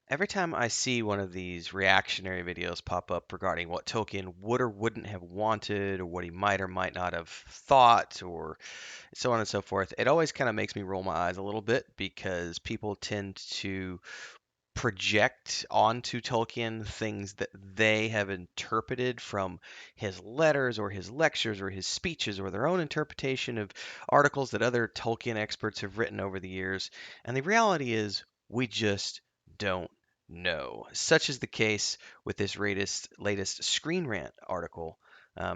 Every time I see one of these reactionary videos pop up regarding what Tolkien would or wouldn't have wanted, or what he might or might not have thought, or so on and so forth, it always kind of makes me roll my eyes a little bit because people tend to project onto Tolkien things that they have interpreted from his letters or his lectures or his speeches or their own interpretation of articles that other Tolkien experts have written over the years. And the reality is, we just don't know. Such is the case with this latest Screen Rant article.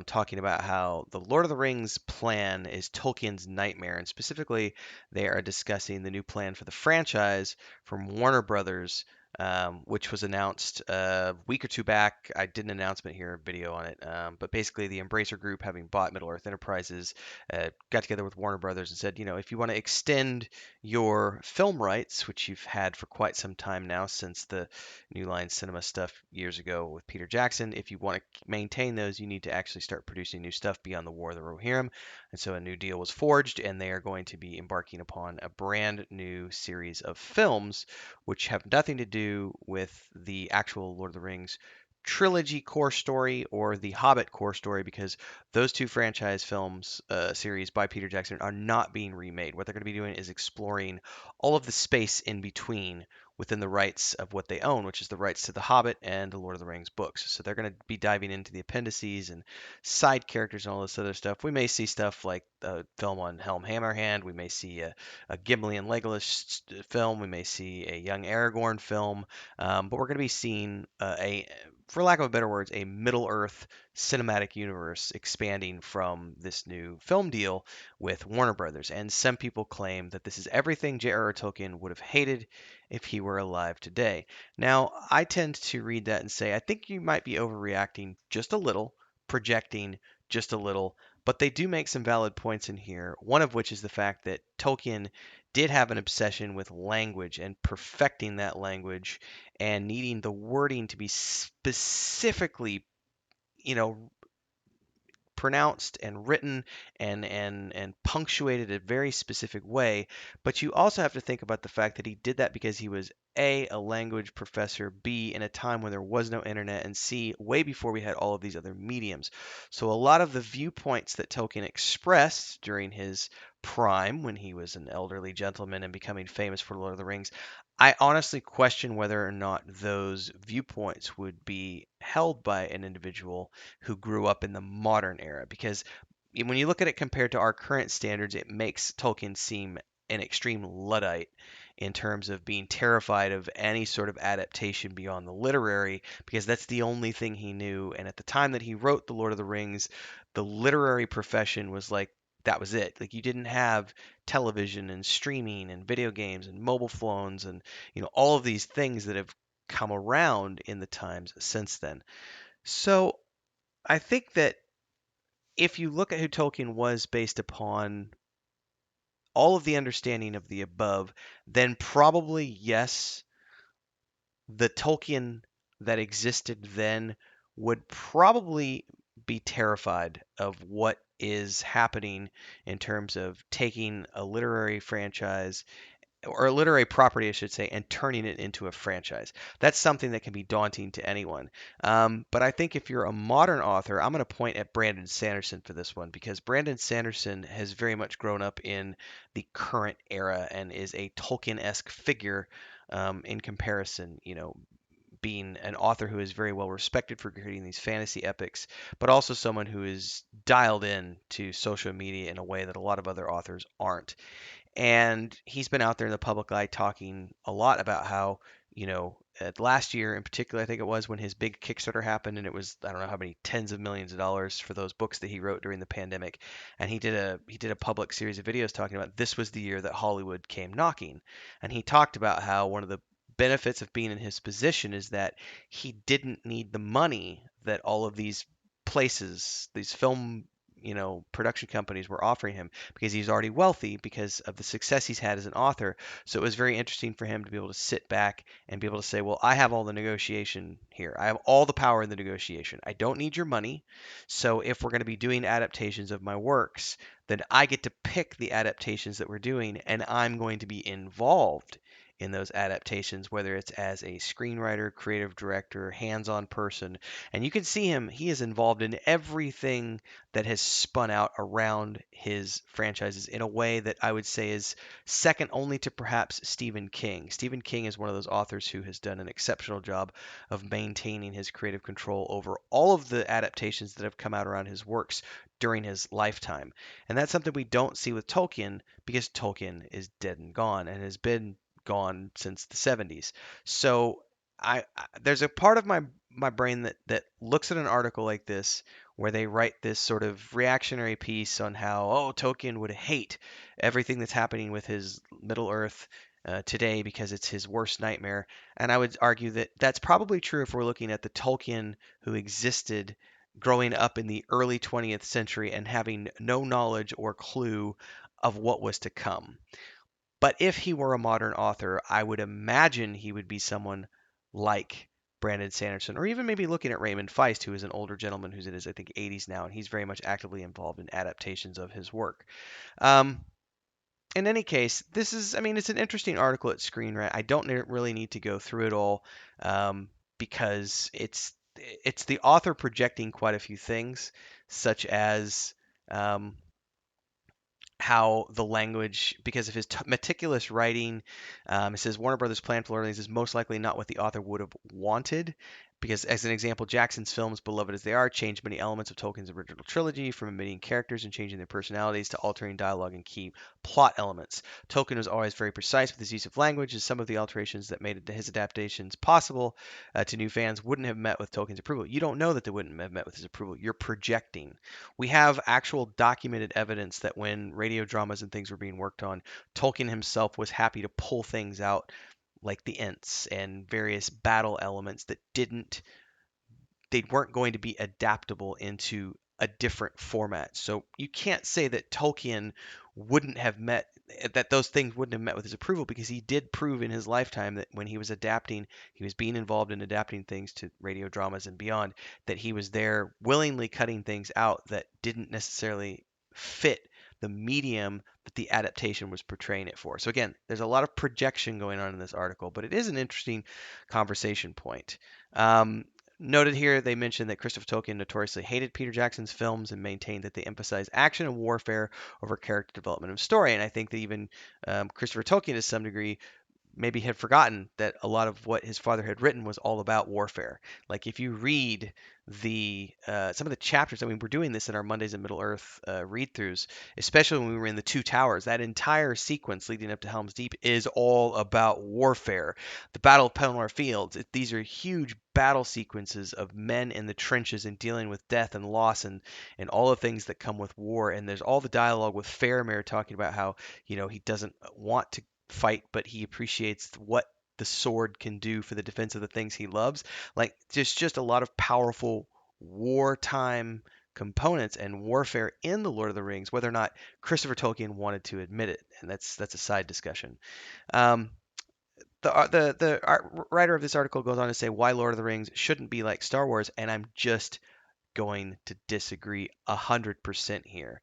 Talking about how the Lord of the Rings plan is Tolkien's nightmare, and specifically, they are discussing the new plan for the franchise from Warner Brothers, which was announced a week or two back. I did an announcement here, a video on it. But basically, the Embracer Group, having bought Middle Earth Enterprises, got together with Warner Brothers and said, if you want to extend your film rights, which you've had for quite some time now since the New Line Cinema stuff years ago with Peter Jackson, if you want to maintain those, you need to actually start producing new stuff beyond the War of the Rohirrim. And so a new deal was forged, and they are going to be embarking upon a brand new series of films which have nothing to do with the actual Lord of the Rings trilogy core story or the Hobbit core story, because those two franchise films series by Peter Jackson are not being remade. What they're going to be doing is exploring all of the space in between within the rights of what they own, which is the rights to the Hobbit and the Lord of the Rings books. So they're going to be diving into the appendices and side characters and all this other stuff. We may see stuff like a film on Helm Hammerhand. We may see a Gimli and Legolas film. We may see a young Aragorn film, but we're going to be seeing for lack of better words, a Middle Earth cinematic universe expanding from this new film deal with Warner Brothers. And some people claim that this is everything J.r.r. Tolkien would have hated if he were alive today. Now, I tend to read that and say, I think you might be overreacting just a little, projecting just a little, but they do make some valid points in here, one of which is the fact that Tolkien did have an obsession with language and perfecting that language and needing the wording to be specifically, you know, pronounced and written and punctuated a very specific way. But you also have to think about the fact that he did that because he was a language professor, B, in a time when there was no internet, and C, way before we had all of these other mediums. So a lot of the viewpoints that Tolkien expressed during his prime, when he was an elderly gentleman and becoming famous for Lord of the Rings, I honestly question whether or not those viewpoints would be held by an individual who grew up in the modern era, because when you look at it compared to our current standards, it makes Tolkien seem an extreme Luddite in terms of being terrified of any sort of adaptation beyond the literary, because that's the only thing he knew. And at the time that he wrote The Lord of the Rings, the literary profession was like, that was it. Like, you didn't have television and streaming and video games and mobile phones and all of these things that have come around in the times since then. So I think that if you look at who Tolkien was based upon all of the understanding of the above, then probably yes, the Tolkien that existed then would probably be terrified of what is happening in terms of taking a literary franchise or a literary property, I should say, and turning it into a franchise. That's something that can be daunting to anyone. But I think if you're a modern author, I'm going to point at Brandon Sanderson for this one, because Brandon Sanderson has very much grown up in the current era and is a Tolkien-esque figure in comparison. Being an author who is very well respected for creating these fantasy epics, but also someone who is dialed in to social media in a way that a lot of other authors aren't. And he's been out there in the public eye talking a lot about how, last year in particular, I think it was when his big Kickstarter happened, and it was, I don't know how many tens of millions of dollars for those books that he wrote during the pandemic. And he did a public series of videos talking about this was the year that Hollywood came knocking. And he talked about how one of the benefits of being in his position is that he didn't need the money that all of these places, these film production companies were offering him, because he's already wealthy because of the success he's had as an author. So it was very interesting for him to be able to sit back and be able to say, well, I have all the negotiation here. I have all the power in the negotiation. I don't need your money. So if we're going to be doing adaptations of my works, then I get to pick the adaptations that we're doing, and I'm going to be involved in those adaptations, whether it's as a screenwriter, creative director, hands-on person. And you can see him, he is involved in everything that has spun out around his franchises in a way that I would say is second only to perhaps Stephen King. Stephen King is one of those authors who has done an exceptional job of maintaining his creative control over all of the adaptations that have come out around his works during his lifetime. And that's something we don't see with Tolkien because Tolkien is dead and gone and has been gone since the 70s. So there's a part of my brain that looks at an article like this where they write this sort of reactionary piece on how, oh, Tolkien would hate everything that's happening with his Middle Earth today because it's his worst nightmare. And I would argue that that's probably true if we're looking at the Tolkien who existed growing up in the early 20th century and having no knowledge or clue of what was to come. But if he were a modern author, I would imagine he would be someone like Brandon Sanderson, or even maybe looking at Raymond Feist, who is an older gentleman who's in his, I think, 80s now, and he's very much actively involved in adaptations of his work. Um, in any case, this is, I mean, it's an interesting article at Screen Rant. I don't really need to go through it all um, because it's the author projecting quite a few things, such as um, how the language, because of his meticulous writing, it says Warner Brothers' plan for Lord of the Rings is most likely not what the author would have wanted. Because, as an example, Jackson's films, beloved as they are, changed many elements of Tolkien's original trilogy, from omitting characters and changing their personalities to altering dialogue and key plot elements. Tolkien was always very precise with his use of language, as some of the alterations that made his adaptations possible to new fans wouldn't have met with Tolkien's approval. You don't know that they wouldn't have met with his approval. You're projecting. We have actual documented evidence that when radio dramas and things were being worked on, Tolkien himself was happy to pull things out like the Ents and various battle elements that didn't they weren't going to be adaptable into a different format. So you can't say that Tolkien wouldn't have met that those things wouldn't have met with his approval because he did prove in his lifetime that when he was adapting, he was being involved in adapting things to radio dramas and beyond, that he was there willingly cutting things out that didn't necessarily fit the medium that the adaptation was portraying it for. So again, there's a lot of projection going on in this article, but it is an interesting conversation point. Um, Noted here, they mentioned that Christopher Tolkien notoriously hated Peter Jackson's films and maintained that they emphasize action and warfare over character development of story. And I think that even Christopher Tolkien, to some degree, maybe had forgotten that a lot of what his father had written was all about warfare. Like if you read the some of the chapters, I mean, we're doing this in our Mondays in Middle Earth read-throughs, especially when we were in the Two Towers. That entire sequence leading up to Helm's Deep is all about warfare. The Battle of Pelennor Fields. These are huge battle sequences of men in the trenches and dealing with death and loss and all the things that come with war. And there's all the dialogue with Faramir talking about how he doesn't want to fight, but he appreciates what the sword can do for the defense of the things he loves. Like just a lot of powerful wartime components and warfare in the Lord of the Rings, whether or not Christopher Tolkien wanted to admit it, and that's a side discussion. Um, the writer of this article goes on to say why Lord of the Rings shouldn't be like Star Wars, and I'm just going to disagree 100% here.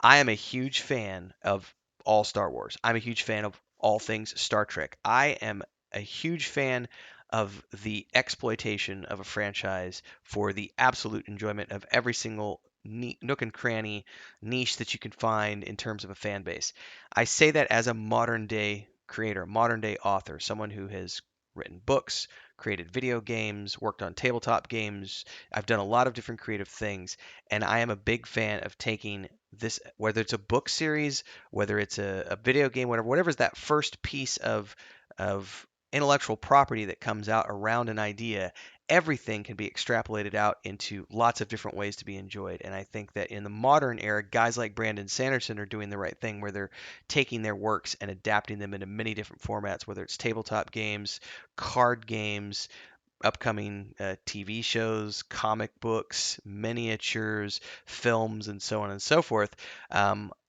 I am a huge fan of all Star Wars. I'm a huge fan of all things Star Trek. I am a huge fan of the exploitation of a franchise for the absolute enjoyment of every single nook and cranny niche that you can find in terms of a fan base. I say that as a modern day creator, modern day author, someone who has written books, created video games, worked on tabletop games. I've done a lot of different creative things, and I am a big fan of taking this, whether it's a book series, whether it's a video game, whatever's that first piece of intellectual property that comes out around an idea. Everything can be extrapolated out into lots of different ways to be enjoyed. And I think that in the modern era, guys like Brandon Sanderson are doing the right thing where they're taking their works and adapting them into many different formats, whether it's tabletop games, card games, upcoming TV shows, comic books, miniatures, films, and so on and so forth.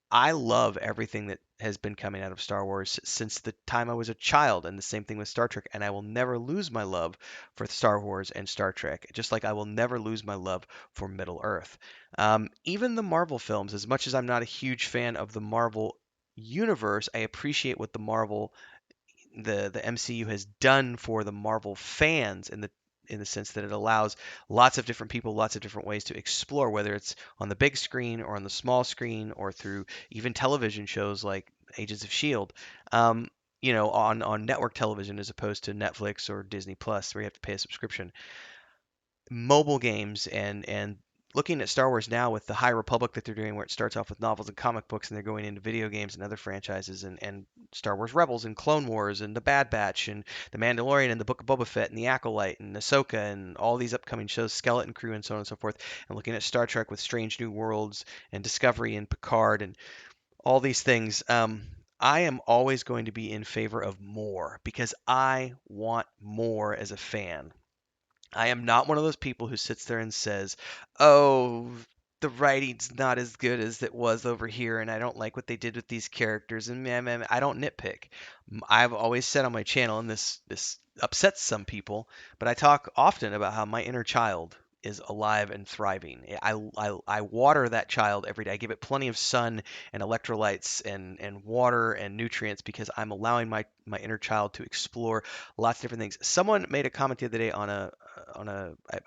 I love everything that has been coming out of Star Wars since the time I was a child, and the same thing with Star Trek. And I will never lose my love for Star Wars and Star Trek, just like I will never lose my love for Middle Earth. Even the Marvel films, as much as I'm not a huge fan of the Marvel universe, I appreciate what the Marvel the MCU has done for the Marvel fans in the sense that it allows lots of different people, lots of different ways to explore, whether it's on the big screen or on the small screen or through even television shows like Agents of Shield. Um, on network television as opposed to Netflix or Disney Plus, where you have to pay a subscription. Mobile games and looking at Star Wars now with the High Republic that they're doing, where it starts off with novels and comic books, and they're going into video games and other franchises, and Star Wars Rebels and Clone Wars and the Bad Batch and the Mandalorian and the Book of Boba Fett and the Acolyte and Ahsoka and all these upcoming shows, Skeleton Crew and so on and so forth, and looking at Star Trek with Strange New Worlds and Discovery and Picard and all these things. I am always going to be in favor of more because I want more as a fan. I am not one of those people who sits there and says, "Oh, the writing's not as good as it was over here, and I don't like what they did with these characters." And man, I don't nitpick. I've always said on my channel, and this upsets some people, but I talk often about how my inner child is alive and thriving. I water that child every day. I give it plenty of sun and electrolytes and water and nutrients because I'm allowing my inner child to explore lots of different things. Someone made a comment the other day I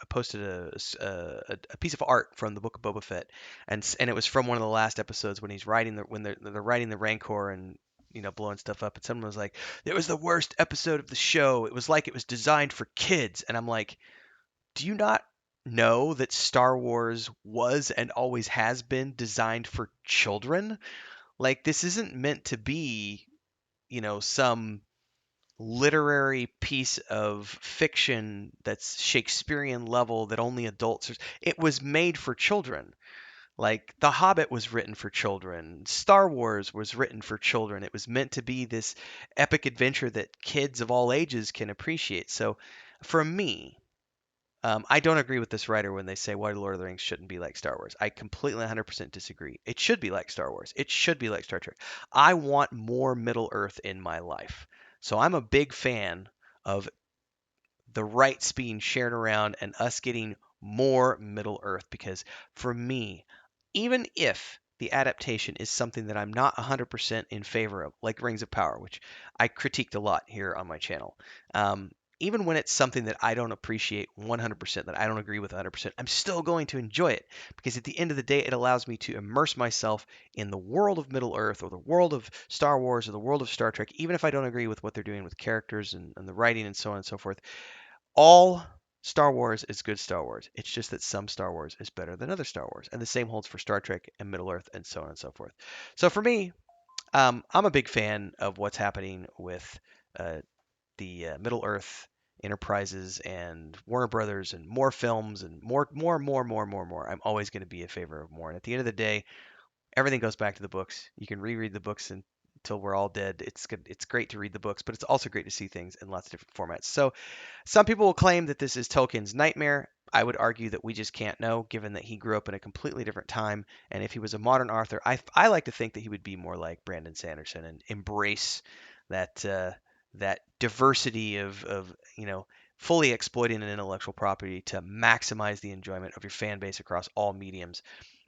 posted a piece of art from the Book of Boba Fett, and it was from one of the last episodes when he's riding when they're riding the Rancor and blowing stuff up, and someone was like, "It was the worst episode of the show. It was like it was designed for kids," and I'm like, "Do you not know that Star Wars was and always has been designed for children? Like this isn't meant to be, some literary piece of fiction that's Shakespearean level that only adults are, it was made for children. Like The Hobbit was written for children. Star Wars was written for children. It was meant to be this epic adventure that kids of all ages can appreciate. So for me, I don't agree with this writer when they say why Lord of the Rings shouldn't be like Star Wars. I completely 100% disagree. It should be like Star Wars. It should be like Star Trek. I want more Middle Earth in my life. So I'm a big fan of the rights being shared around and us getting more Middle Earth because for me, even if the adaptation is something that I'm not 100% in favor of, like Rings of Power, which I critiqued a lot here on my channel, um, even when it's something that I don't appreciate 100%, that I don't agree with 100%, I'm still going to enjoy it because at the end of the day, it allows me to immerse myself in the world of Middle Earth or the world of Star Wars or the world of Star Trek, even if I don't agree with what they're doing with characters and the writing and so on and so forth. All Star Wars is good Star Wars. It's just that some Star Wars is better than other Star Wars. And the same holds for Star Trek and Middle Earth and so on and so forth. So for me, I'm a big fan of what's happening with the Middle Earth enterprises and Warner Brothers and more films and more. I'm always going to be in favor of more. And at the end of the day, everything goes back to the books. You can reread the books until we're all dead. It's good. It's great to read the books, but it's also great to see things in lots of different formats. So some people will claim that this is Tolkien's nightmare. I would argue that we just can't know, given that he grew up in a completely different time. And if he was a modern author, I like to think that he would be more like Brandon Sanderson and embrace that that diversity of fully exploiting an intellectual property to maximize the enjoyment of your fan base across all mediums.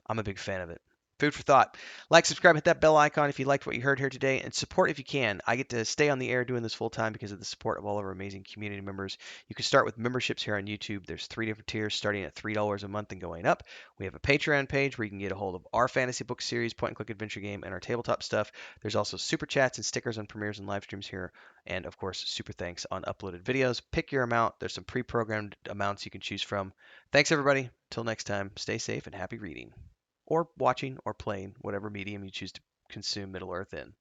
I'm a big fan of it. Food for thought. Like, subscribe, hit that bell icon if you liked what you heard here today, and support if you can. I get to stay on the air doing this full time because of the support of all of our amazing community members. You can start with memberships here on YouTube. There's 3 different tiers starting at $3 a month and going up. We have a Patreon page where you can get a hold of our fantasy book series, point and click adventure game, and our tabletop stuff. There's also super chats and stickers on premieres and live streams here, and of course, super thanks on uploaded videos. Pick your amount. There's some pre programmed amounts you can choose from. Thanks, everybody. Till next time, stay safe and happy reading or watching or playing whatever medium you choose to consume Middle Earth in.